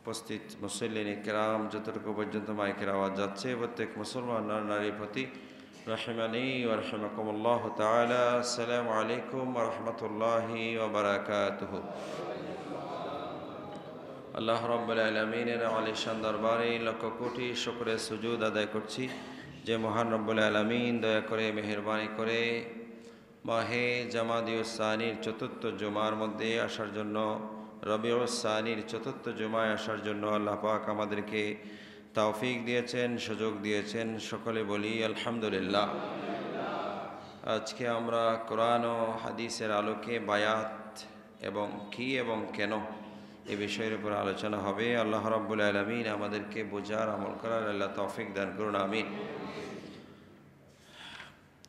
উপস্থিত মুসল্লিন কিরাম, যতটুকু পর্যন্ত মাইকের আওয়াজ যাচ্ছে, প্রত্যেক মুসলমান নারীর প্রতি রাহিমানি ওয়া রাহিমাকুমুল্লাহ তাআলা আসসালামু আলাইকুম ওয়া রাহমাতুল্লাহি ওয়া বারাকাতুহু। আল্লাহ রাব্বুল আলামিনের আলিশান দরবারে লক্ষ কোটি শুকরিয়া সুজুদ আদায় করছি যে মহান রব্বুল আলামিন দয়া করে মেহেরবানি করে মাহে জামাদিউস সানির চতুর্থ জুমার মধ্যে আসার জন্য, রবিউস সানির চতুর্থ জুমায় আসার জন্য আল্লাহ পাক আমাদেরকে তৌফিক দিয়েছেন, সুযোগ দিয়েছেন। সকলে বলি আলহামদুলিল্লাহ। আজকে আমরা কোরআন ও হাদিসের আলোকে বায়াত এবং কি এবং কেন এই বিষয়ের উপর আলোচনা হবে। আল্লাহ রাব্বুল আলামিন আমাদেরকে বোঝার, আমল করার আল্লাহ তৌফিক দান করুন, আমিন।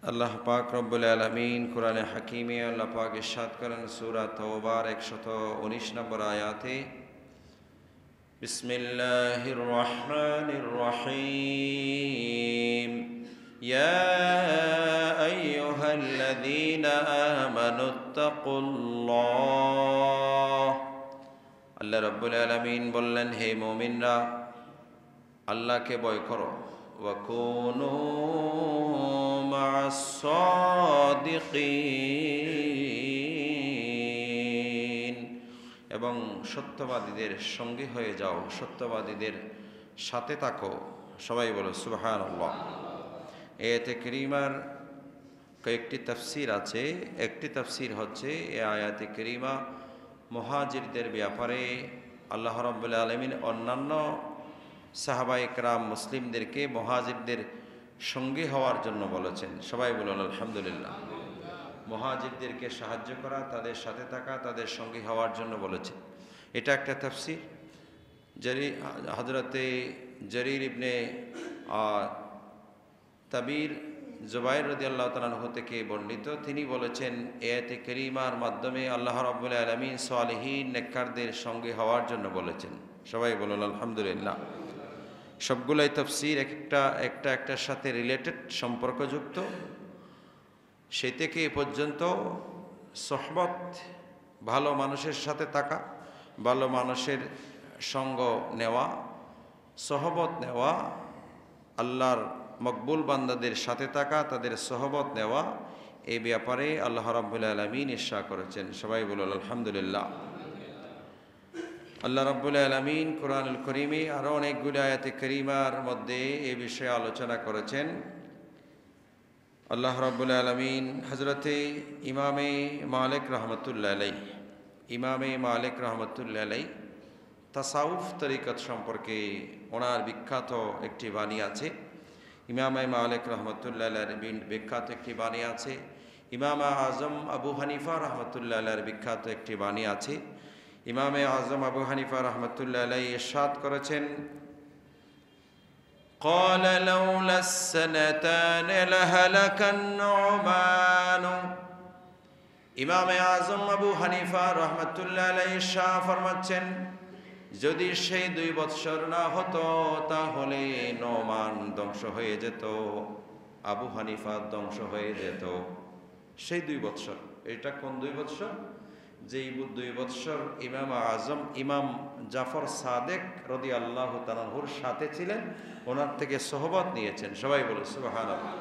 আল্লাহ পাক রব্বুল আলামিন কোরআনে হাকিমে আল্লাহ পাক ইরশাদ করেন সূরা তাওবার 119 নম্বর আয়াতে, বিসমিল্লাহির রহমানির রহিম, ইয়া আইয়ুহাল্লাযীনা আমানুত্তাকুল্লাহ। আল্লাহ রাব্বুল আলামিন বললেন, হে মুমিনরা, আল্লাহকে ভয় করো। ওয়া কুনু মা'আস সাদিকিন, এবং সত্যবাদীদের সঙ্গী হয়ে যাও, সত্যবাদীদের সাথে থাকো। সবাই বলো সুবহানাল্লাহ। আয়াতে কারীমার কয়েকটি তাফসীর আছে। একটি তাফসীর হচ্ছে এই আয়াতে কারীমা মুহাজিরদের ব্যাপারে আল্লাহ রাব্বুল আলামিন অন্যান্য সাহাবায়ে কেরাম মুসলিমদেরকে মুহাজিরদের সঙ্গী হওয়ার জন্য বলেছেন। সবাই বলুন আলহামদুলিল্লাহ। মুহাজিরদেরকে সাহায্য করা, তাদের সাথে থাকা, তাদের সঙ্গী হওয়ার জন্য বলেছেন। এটা একটা তাফসীর। হযরতে জারীর ইবনে তাবির জুবাইর রাদিয়াল্লাহু তাআলা আনহু থেকে বর্ণিত, তিনি বলেছেন আয়াতে কারীমার মাধ্যমে আল্লাহ রাব্বুল আলামিন সালিহিন নেককারদের সঙ্গী হওয়ার জন্য বলেছেন। সবাই বলুন আলহামদুলিল্লাহ। সবগুলাই তাফসীর একটার সাথে রিলেটেড, সম্পর্কযুক্ত। সেই থেকে এ পর্যন্ত সোহবত, ভালো মানুষের সাথে থাকা, ভালো মানুষের সঙ্গ নেওয়া, সোহবত নেওয়া, আল্লাহর মকবুল বান্দাদের সাথে থাকা, তাদের সোহবত নেওয়া, এই ব্যাপারে আল্লাহ রাব্বুল আলামিন ইরশাদ করেছেন। সবাই বলুন আলহামদুলিল্লাহ। আল্লাহ রাব্বুল আলামিন কোরআনুল কারীমে আরও অনেকগুলো আয়াতে কারীমার মধ্যে এ বিষয়ে আলোচনা করেছেন। আল্লাহ রাব্বুল আলামিন হযরতে ইমামে মালিক রাহমাতুল্লাহ আলাইহি তাসাউফ তরিকত সম্পর্কে ওনার বিখ্যাত একটি বাণী আছে। ইমামে মালিক রাহমাতুল্লাহ আলাইহির বিখ্যাত একটি বাণী আছে। ইমাম আজম আবু হানিফা রাহমাতুল্লাহ আলাইহির বিখ্যাত একটি বাণী আছে। ইমামে আজম আবু হানিফা রাহমাতুল্লাহ আলাইহি ইরশাদ করেছেন, قال لولا السنتان لهلك النعمان। ইমামে আজম আবু হানিফা রাহমাতুল্লাহ আলাইহি ইরশাদ ফরমাচ্ছেন, যদি সেই 2 বৎসর না হতো তাহলে নোমান ধ্বংস হয়ে যেত, আবু হানিফা ধ্বংস হয়ে যেত। সেই 2 বৎসর, এটা কোন 2 বৎসর? যেই 2 বৎসর ইমাম আজম ইমাম জাফর সাদেক রাদিয়াল্লাহু তাআলা আনহুর সাথে ছিলেন, ওনার থেকে সোহবত নিয়েছেন। সবাই বলো সুবহানাল্লাহ।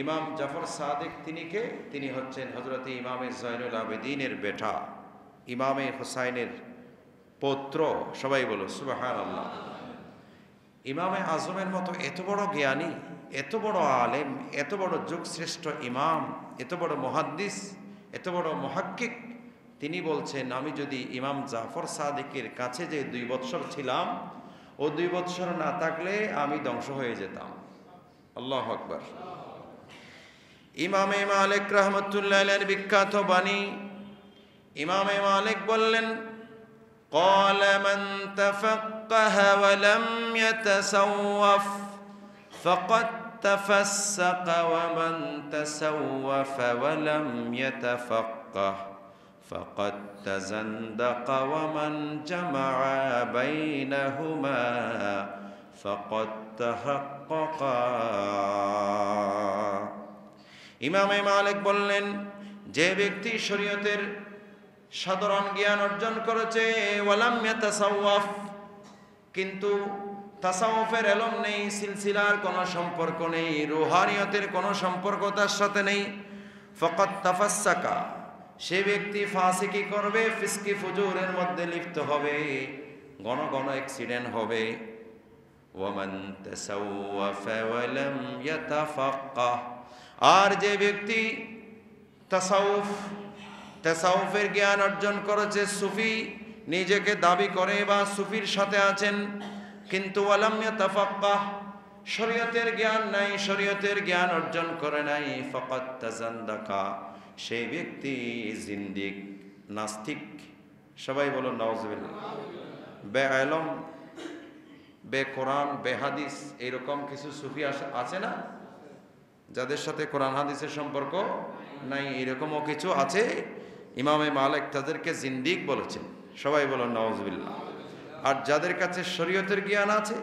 ইমাম জাফর সাদেক তিনি কে? তিনি হচ্ছেন হযরতে ইমামে জয়নুল আবেদিনের বেটা, ইমামে হুসাইনের পুত্র। সবাই বলো সুবহানাল্লাহ। ইমামে আজমের মতো এত বড় জ্ঞানী, এত বড় আলেম, এত বড় যুগশ্রেষ্ঠ ইমাম, এত বড় মুহাদ্দিস, এত বড় মুহাক্কিক, তিনি বলছেন, আমি যদি ইমাম জাফর সাদিকের কাছে যে 2 বৎসর ছিলাম, ও 2 বৎসর না থাকলে আমি ধ্বংস হয়ে যেতাম। আল্লাহু আকবার। ইমামে মালিক রাহমাতুল্লাহ আলাইহির বিখ্যাত বাণী, ইমামে মালিক বললেন, قال من تفقه ولم يتسوف فقد تفسق ومن تسوف ولم يتفقه فقد تزندق ومن جمع بينهما فقد تحقق। ইমামে মালিক বললেন, যে ব্যক্তি শরীয়তের সাধারণ জ্ঞান অর্জন করেছে, ওয়ালাম ইয়াতাসাওয়াফ, কিন্তু তাসাউফের ইলম নেই, সিলসিলার কোনো সম্পর্ক নেই, রুহানিয়তের কোনো সম্পর্ক তার সাথে নেই, ফাকাত তাফাসসাকা, সে ব্যক্তি ফাসিকি করবে, ফিসকি ফুজুরের মধ্যে লিপ্ত হবে, ঘন ঘন অ্যাক্সিডেন্ট হবে। ওয়ামান তাসাওয়াফা ওয়া লাম ইয়াতাফাক্কাহ, আর যে ব্যক্তি তাসাউফের জ্ঞান অর্জন করেছে, সুফি নিজেকে দাবি করে বা সুফির সাথে আছেন, কিন্তু ওয়ালাম ইয়াতাফাক্কাহ, শরীয়তের জ্ঞান নাই, শরীয়তের জ্ঞান অর্জন করে নাই, ফাকাত তাজান্দাকা, সেই ব্যক্তি জিন্দিক, নাস্তিক। সবাই বলুন নাউজুবিল্লাহ। বেইলম, বে কোরআন, বে হাদিস, এরকম কিছু সুফি আছে না, যাদের সাথে কোরআন হাদিসের সম্পর্ক নাই, এরকমও কিছু আছে। ইমামে মালিক তাদেরকে জিন্দিক বলেছেন। সবাই বলুন নাউজুবিল্লাহ। আর যাদের কাছে শরীয়তের জ্ঞান আছে,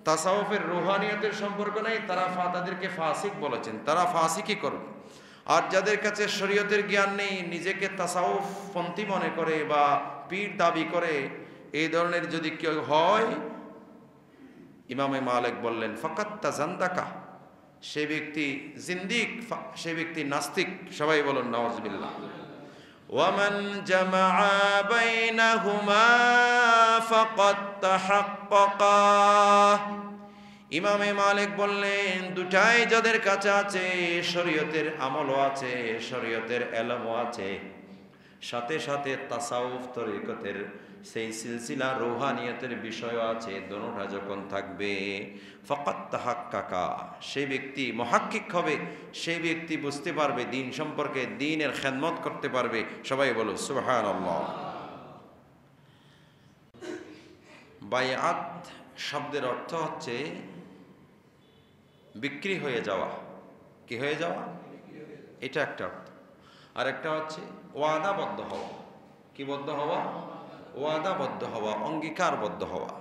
তাসাউফের রুহানিয়তের সম্পর্ক নেই, তাদেরকে ফাসিক বলেছেন, তারা ফাসিকই করবে। আর যাদের কাছে শরীয়তের জ্ঞান নেই, নিজেকে তাসাউফ পন্থী মনে করে বা পীর দাবি করে, এই ধরনের যদি কেউ হয়, ইমামে মালিক বললেন ফাকাত তাজান্দাকা, সে ব্যক্তি জিন্দিক, সে ব্যক্তি নাস্তিক। সবাই বলুন নাউজুবিল্লাহ। ওয়ামান জামাআ বাইনাহুমা ফাকাত তাহাক্কাকা, ইমামে মালিক বললেন দুটাই যাদের কাছে আছে, শরীয়তের আমলও আছে, শরীয়তের ইলমও আছে, সাথে সাথে তাসাউফ তরিকতের সেই সিলসিলা রুহানিয়তের বিষয় আছে, দোনোটা যখন থাকবে, ফাকাত তাহাক্কাকা, সেই ব্যক্তি মুহাক্কিক হবে, সেই ব্যক্তি বুঝতে পারবে দ্বীন সম্পর্কে, দ্বীনের খেদমত করতে পারবে। সবাই বলো সুবহানাল্লাহ। বায়াত শব্দের অর্থ হচ্ছে বিক্রি হয়ে যাওয়া। কি হয়ে যাওয়া? এটা একটা অর্থ। আর একটা হচ্ছে ওয়াদাবদ্ধ হওয়া। কি বদ্ধ হওয়া? ওয়াদাবদ্ধ হওয়া, অঙ্গীকারবদ্ধ হওয়া।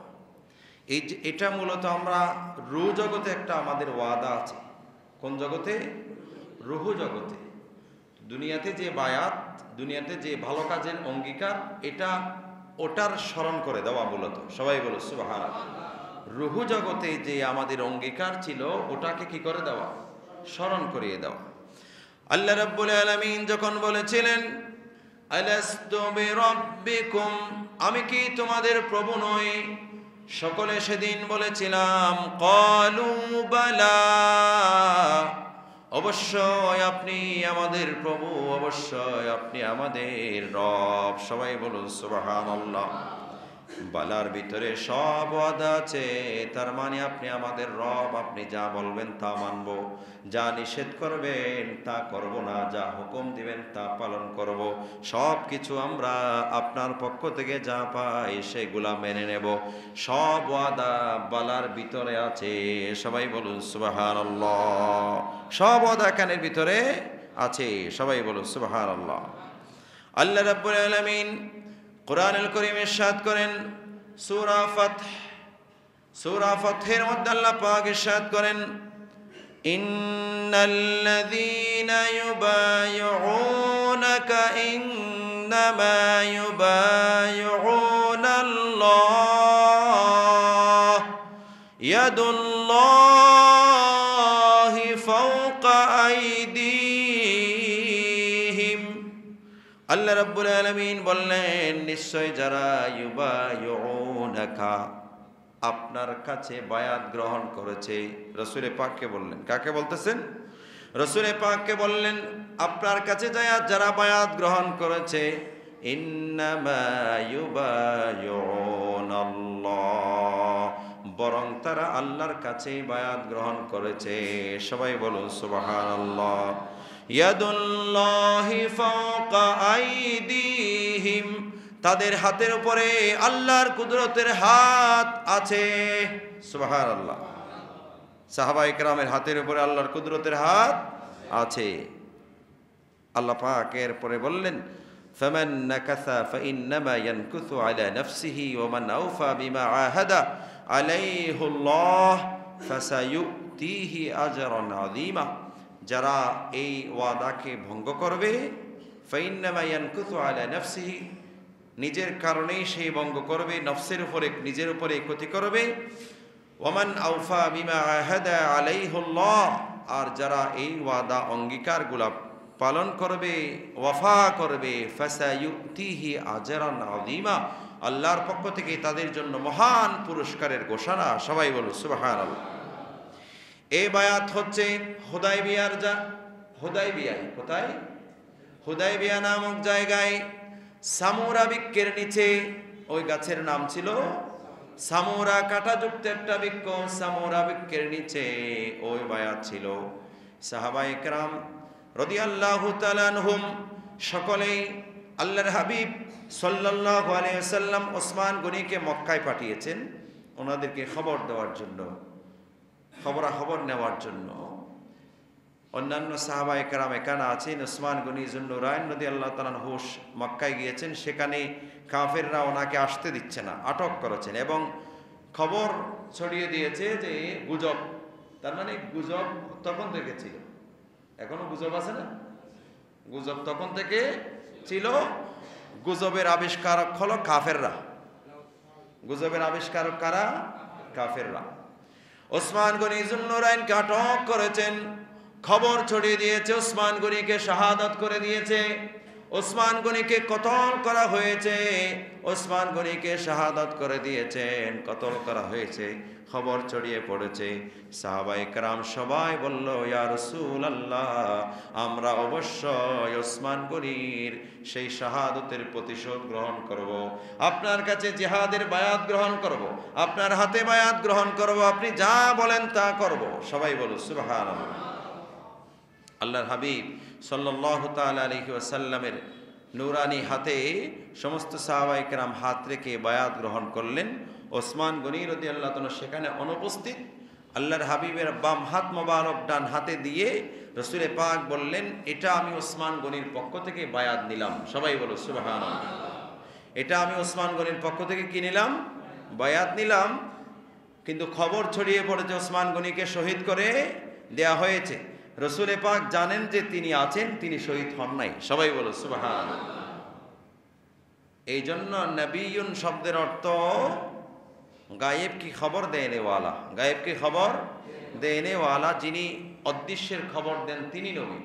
এটা মূলত আমরা রুহ জগতে একটা আমাদের ওয়াদা আছে। কোন জগতে? রুহ জগতে। দুনিয়াতে যে বায়াত, দুনিয়াতে যে ভালো কাজের অঙ্গীকার, এটা ওটার স্মরণ করে দেওয়া মূলত। সবাই বলো সুবহানাল্লাহ। রুহ জগতে যে আমাদের অঙ্গীকার ছিল, ওটাকে কি করে দেওয়া? স্মরণ করিয়ে দেওয়া। আল্লাহ রাব্বুল আলামিন যখন বলেছিলেন আলাস্তু বিরাব্বিকুম, আমি কি তোমাদের প্রভু নই? সকলে সেদিন বলেছিলাম ক্বালু বালা, অবশ্যই আপনি আমাদের প্রভু, অবশ্যই আপনি আমাদের রব। সবাই বলুন সুবহানাল্লাহ। বালার ভিতরে সব ওয়াদা আছে, তার মানে আপনি আমাদের রব, আপনি যা বলবেন তা মানব, যা নিষেধ করবেন তা করব না, যা হুকুম দিবেন তা পালন করব, সব কিছু আমরা আপনার পক্ষ থেকে যা পাই সেগুলা মেনে নেব। সব ওয়াদা বালার ভিতরে আছে। সবাই বলুন সুবহানাল্লাহ। সব ওয়াদা কানের ভিতরে আছে। সবাই বলুন সুবহানাল্লাহ। আল্লাহ রাব্বুল আলামিন কুরআনুল কারীম ইরশাদ করেন, সূরা ফাতহের মধ্যে আল্লাহ পাক ইরশাদ করেন, ইন্নাল্লাযীনা ইউবাইউনাকা ইন্নামা ইউবাইউনাল্লাহ ইয়াদুল্লাহি ফাওকা আইদিহিম। আল্লাহ রাব্বুল আলামিন বললেন, নিশ্চয় যারা ইউবাইউনাকা, আপনার কাছে বায়াত গ্রহণ করেছে। রাসূলে পাককে বললেন, কাকে বলতেছেন? রাসূলে পাককে বললেন, আপনার কাছে যারা বায়াত গ্রহণ করেছে, ইন্নামা ইউবাইউনাল্লাহ, বরং তারা আল্লাহর কাছে বায়াত গ্রহণ করেছে। সবাই বলুন সুবহানাল্লাহ। ইয়াদুল্লাহি ফাওকা আইদিহিম, তাদের হাতের উপরে আল্লাহর কুদরতের হাত আছে। সুবহানাল্লাহ। সাহাবায়ে কেরামের হাতের উপরে আল্লাহর কুদরতের হাত আছে। আল্লাহ পাক এর পরে বললেন, ফামান নাকাসা ফাইন্নামা ইয়ানকুসু আলা নাফসিহি ওয়া মান আওফা বিমা আহাদা আলাইহুল্লাহ ফাসায়ুতিহি আজরান আযীমা। যারা এই ওয়াদাকে ভঙ্গ করবে, ফাইন্নামা ইয়ানকুসু আলা নাফসিহি, নিজের কারণেই সেই ভঙ্গ করবে, নফসের উপরে নিজের উপরে ক্ষতি করবে। ওয়ামান আউফা বিমা আহাদা আলাইহুল্লাহ, আর যারা এই ওয়াদা অঙ্গীকারগুলা পালন করবে, ওয়াফা করবে, ফাসায়ুতিহি আজরান আযীমা, আল্লাহর পক্ষ থেকে তাদের জন্য মহান পুরস্কারের ঘোষণা। সবাই বলো সুবহানাল্লাহ। এই বায়াত হচ্ছে হুদায়বিয়ার হুদায়বিয়ায়, কোথায়? হুদায়বিয়া নামক জায়গায় সামুরা বৃক্ষের নিচে, ওই গাছের নাম ছিল সামুরা, কাঁটাযুক্ত একটা বৃক্ষ, সামুরা বৃক্ষের নিচে ওই বায়াত ছিল। সাহাবায়ে কেরাম রাদিয়াল্লাহু তাআলা আনহুম সকলেই আল্লাহর হাবিব সাল্লাল্লাহু আলাইহি ওয়াসাল্লাম ওসমান গনিকে মক্কায় পাঠিয়েছেন ওনাদেরকে খবর দেওয়ার জন্য, খবরাখবর নেওয়ার জন্য। অন্যান্য সাহাবায়ে কেরাম এখানে আছেন। ওসমান গনি যুন্নুরাইন রাদিয়াল্লাহু তাআলা আনহু মক্কায় গিয়েছেন, সেখানে কাফেররা ওনাকে আসতে দিচ্ছে না, আটক করেছেন এবং খবর ছড়িয়ে দিয়েছে যে গুজব, তার মানে গুজব তখন থেকে ছিল, এখনো গুজব আছে না? গুজব তখন থেকে ছিল। গুজবের আবিষ্কারক হলো কাফেররা। গুজবের আবিষ্কারক কারা? কাফেররা। ওসমান গনি যুন্নুরাইনকে আটক করেছেন, খবর ছড়িয়ে দিয়েছে, ওসমান গনিকে শাহাদাত করে দিয়েছে, ওসমান গনিকে কতল করা হয়েছে, ওসমান গনিকে শাহাদাত করে দিয়েছেন, কতল করা হয়েছে, খবর ছড়িয়ে পড়েছে। সাহাবায়ে কেরাম সবাই বলল, ইয়া রাসূলুল্লাহ, আমরা অবশ্যই ওসমান গনির সেই শাহাদাতের প্রতিশোধ গ্রহণ করব, আপনার কাছে জিহাদের বায়াত গ্রহণ করব, আপনার হাতে বায়াত গ্রহণ করব, আপনি যা বলেন তা করব। সবাই বলো সুবহানাল্লাহ। আল্লাহর হাবিব সাল্লাল্লাহু তাআলা আলাইহি ওয়াসাল্লামের নূরানি হাতে সমস্ত সাহাবায়ে কেরাম হাত রেখে বায়াত গ্রহণ করলেন। ওসমান গনি রাদিয়াল্লাহু তাআলা সেখানে অনুপস্থিত। আল্লাহর হাবিবের বাম হাত মোবারক ডান হাতে দিয়ে রাসূল পাক বললেন, এটা আমি ওসমান গনির পক্ষ থেকে বায়াত নিলাম। সবাই বলো সুবহানাল্লাহ। এটা আমি ওসমান গনির পক্ষ থেকে কি নিলাম? বায়াত নিলাম। কিন্তু খবর ছড়িয়ে পড়েছে ওসমান গনিকে শহীদ করে দেয়া হয়েছে। রাসূল পাক জানেন যে তিনি আছেন, তিনি শহীদ হন নাই। সবাই বলো সুবহানাল্লাহ। এই জন্য নবিয়ুন শব্দের অর্থ গায়েব কি খবর দেনেওয়ালা, গায়েব কি খবর দেনেওয়ালা, যিনি অদৃশ্যের খবর দেন তিনি নবী।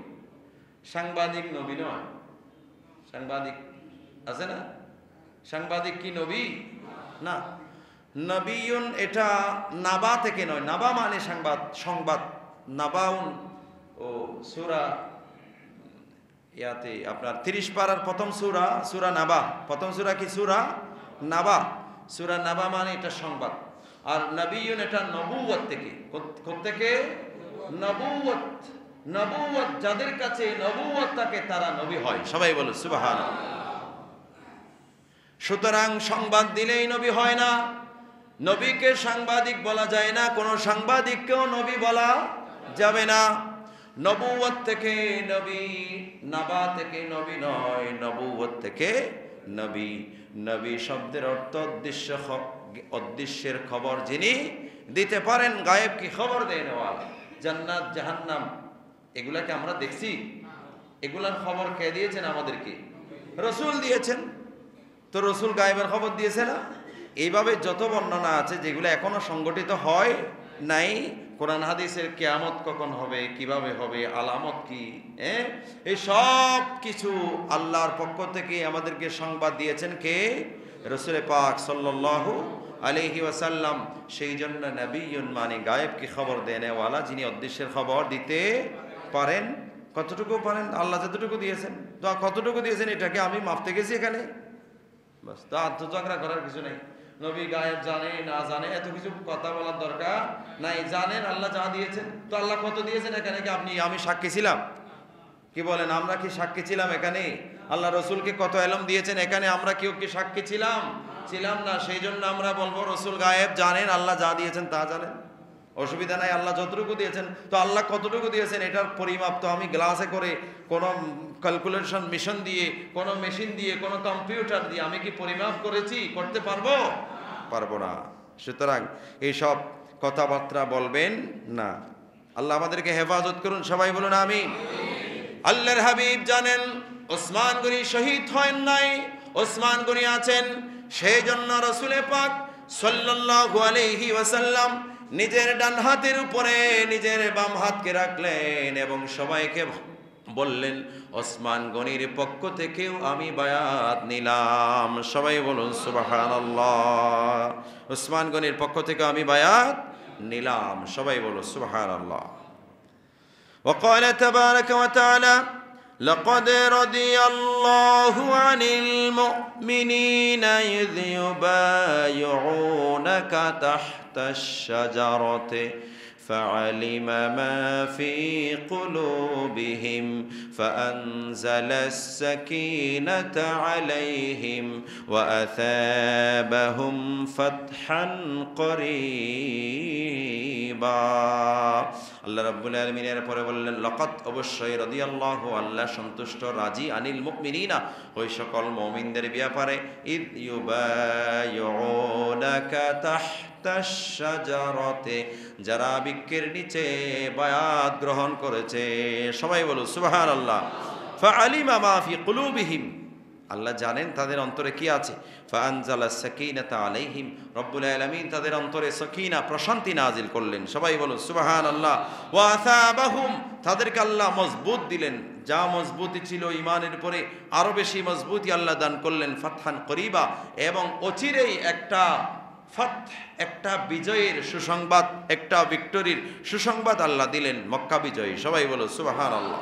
সাংবাদিক নবী নয়। সাংবাদিক আছে না? সাংবাদিক কি নবী না? নবিয়ুন এটা নাবা থেকে নয়, নাবা মানে সংবাদ, সংবাদ। নাবাউন ও সূরা ইয়াতে আপনার 30 পারার প্রথম সূরা, সূরা নাবা, প্রথম সূরা কি? সূরা নাবা। সূরা নাবা মানে এটা সংবাদ। আর নবিয়ুন এটা নবুয়ত থেকে, থেকে নবুয়ত, নবুয়ত যাদের কাছে নবুয়ত থাকে তারা নবী হয়। সবাই বলো সুবহানাল্লাহ। সুতরাং সংবাদ দিলেই নবী হয় না, নবীকে সাংবাদিক বলা যায় না, কোন সাংবাদিককেও নবী বলা যাবে না। নবুয়ত থেকে নবী, নাবা থেকে নবী নয়, নবুয়ত থেকে নবী। নবী শব্দের অর্থ অদৃশ্য, অদৃশ্যের খবর যিনি দিতে পারেন, গায়েব কি খবর দেনেওয়ালা। জান্নাত জাহান্নাম এগুলাকে আমরা দেখছি, এগুলার খবর কে দিয়েছেন আমাদেরকে? রাসূল দিয়েছেন। তো রাসূল গায়েবের খবর দিয়েছে না? এইভাবে যত বর্ণনা আছে যেগুলো এখনো সংগঠিত হয় নাই, কোরআন হাদিসের কিয়ামত কখন হবে, কিভাবে হবে, আলামত কি, এই সব কিছু আল্লাহর পক্ষ থেকে আমাদেরকে সংবাদ দিয়েছেন কে? রাসূল পাক সাল্লাল্লাহু আলাইহি ওয়াসাল্লাম। সেই জন্য নবিয়ুন মানে গায়েব কি খবর দেনেওয়ালা, যিনি অদৃশ্যের খবর দিতে পারেন। কতটুকু পারেন? আল্লাহ যতটুকু দিয়েছেন। তো কতটুকু দিয়েছেন এটাকে আমি মাপতে গেছি এখানে, বাস। তো আত্মচক্রা করার কিছু নেই। নবী গায়েব জানে না জানে এত কিছু কথা বলার দরকার নাই। জানেন আল্লাহ যা দিয়েছেন। তো আল্লাহ কত দিয়েছেন এখানে কি আপনি আমি সাক্ষী ছিলাম? কি বলেন? আমরা কি সাক্ষী ছিলাম এখানে? আল্লাহ রসুলকে কত এলম দিয়েছেন এখানে আমরা কেউ কি সাক্ষী ছিলাম? ছিলাম না। সেই জন্য আমরা বলবো রসুল গায়েব জানেন, আল্লাহ যা দিয়েছেন তা জানেন, অসুবিধা নাই। আল্লাহ যতটুকু দিয়েছেন, তো আল্লাহ কতটুকু দিয়েছেন এটার পরিমাপ তো আমি গ্লাসে করে কোনো ক্যালকুলেশন মেশিন দিয়ে, কোনো মেশিন দিয়ে, কোনো কম্পিউটার দিয়ে আমি কি পরিমাপ করেছি? করতে পারবো? পারবো না। সুতরাং এইসব কথাবার্তা বলবেন না। আল্লাহ আমাদেরকে হেফাজত করুন। সবাই বলুন আমিন। আল্লাহর হাবিব জানেন ওসমান গনি শহীদ হয় নাই, ওসমান গনি আছেন। সেই জন্য রাসূল পাক সাল্লাল্লাহু আলাইহি ওয়াসাল্লাম নিজের ডান হাতের উপরে নিজের বাম হাতকে রাখলেন এবং সবাইকে বললেন, ওসমান গনির পক্ষ থেকেও আমি বায়াত নিলাম। সবাই বলুন সুবহানাল্লাহ। ওসমান গনির পক্ষ থেকে আমি বায়াত নিলাম। সবাই বলুন সুবহানাল্লাহ। وقال تبارك وتعالى لقد رضي الله عن المؤمنين إذ يبايعونك تحت الشجرة فعلم ما في قلوبهم فأنزل السكينة عليهم وأثابهم فتحا قريبا। আল্লাহ রাব্বুল আলামিনের পরে বললেন, লাকাদ অবশ্যই রাদিয়াল্লাহু আল্লাহ সন্তুষ্ট রাজি আনিল মুমিনিনা ওই সকল মুমিনদের ব্যাপারে ইদ ইউবাইউনাকা তাহতাশ শাজারাতে যারা বৃক্ষের নিচে বায়াত গ্রহণ করেছে। সবাই বলো সুবহানাল্লাহ। ফাআলিমা মা ফি কুলুবিহিম আল্লাহ জানেন তাদের অন্তরে কি আছে। ফাআনজালাস সাকিনাতা আলাইহিম রব্বুল আলামিন তাদের অন্তরে সাকিনা প্রশান্তি নাজিল করলেন। সবাই বলো সুবহানাল্লাহ। ওয়া আসাবাহুম তাদেরকে আল্লাহ মজবুত দিলেন, যা মজবুতি ছিল ঈমানের উপরে আরো বেশি মজবুতি আল্লাহ দান করলেন। ফাতহান করিবা এবং অচিরেই একটা ফাতহ, একটা বিজয়ের সুসংবাদ, একটা ভিক্টরির সুসংবাদ আল্লাহ দিলেন, মক্কা বিজয়ী। সবাই বলো সুবহানাল্লাহ।